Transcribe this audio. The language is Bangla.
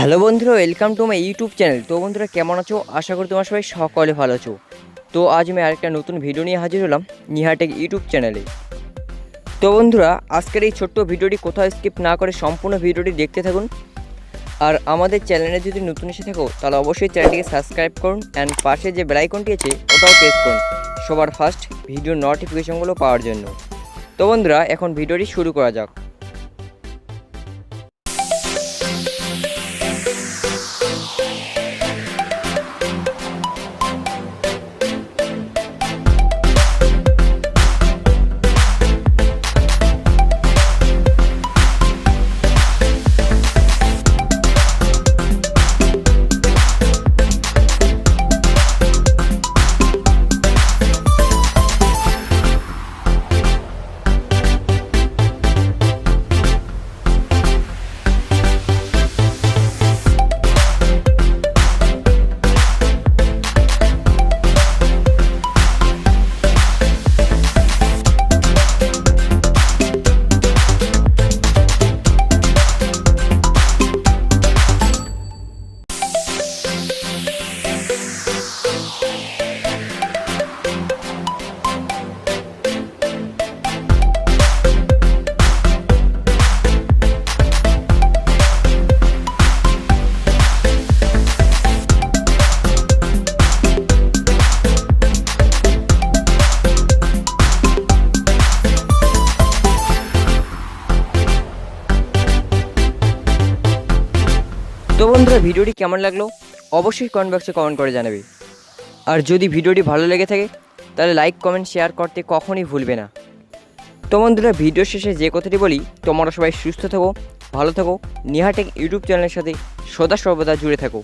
হ্যালো বন্ধুরা, welcome to my YouTube channel. তো বন্ধুরা কেমন আছো? আশা করি তোমার সবাই সকলে ভালো আছো। তো আজ আমি আরেকটা নতুন ভিডিও নিয়ে হাজির হলাম নিহা টেক ইউটিউব চ্যানেলে। তো বন্ধুরা আজকের এই ছোট্ট ভিডিওটি কোথাও স্কিপ না করে সম্পূর্ণ ভিডিওটি দেখতে থাকুন। আর আমাদের চ্যানেলে যদি নতুন এসে থাকো তাহলে অবশ্যই চ্যানেলটিকে সাবস্ক্রাইব করুন অ্যান্ড পাশে যে বেল আইকনটি আছে ওটাও প্রেস করুন সবার ফার্স্ট ভিডিওর নোটিফিকেশনগুলো পাওয়ার জন্য। তো বন্ধুরা এখন ভিডিওটি শুরু করা যাক। তো বন্ধুরা ভিডিওটি কেমন লাগলো অবশ্যই কমেন্ট বক্সে কমেন্ট করে জানাবে। আর যদি ভিডিওটি ভালো লেগে থাকে তাহলে লাইক কমেন্ট শেয়ার করতে কখনই ভুলবে না। তো বন্ধুরা ভিডিও শেষে যে কথাটি বলি, তোমরা সবাই সুস্থ থাকো, ভালো থাকো, নিহা টেক ইউটিউব চ্যানেলের সাথে সদা সর্বদা জুড়ে থাকো।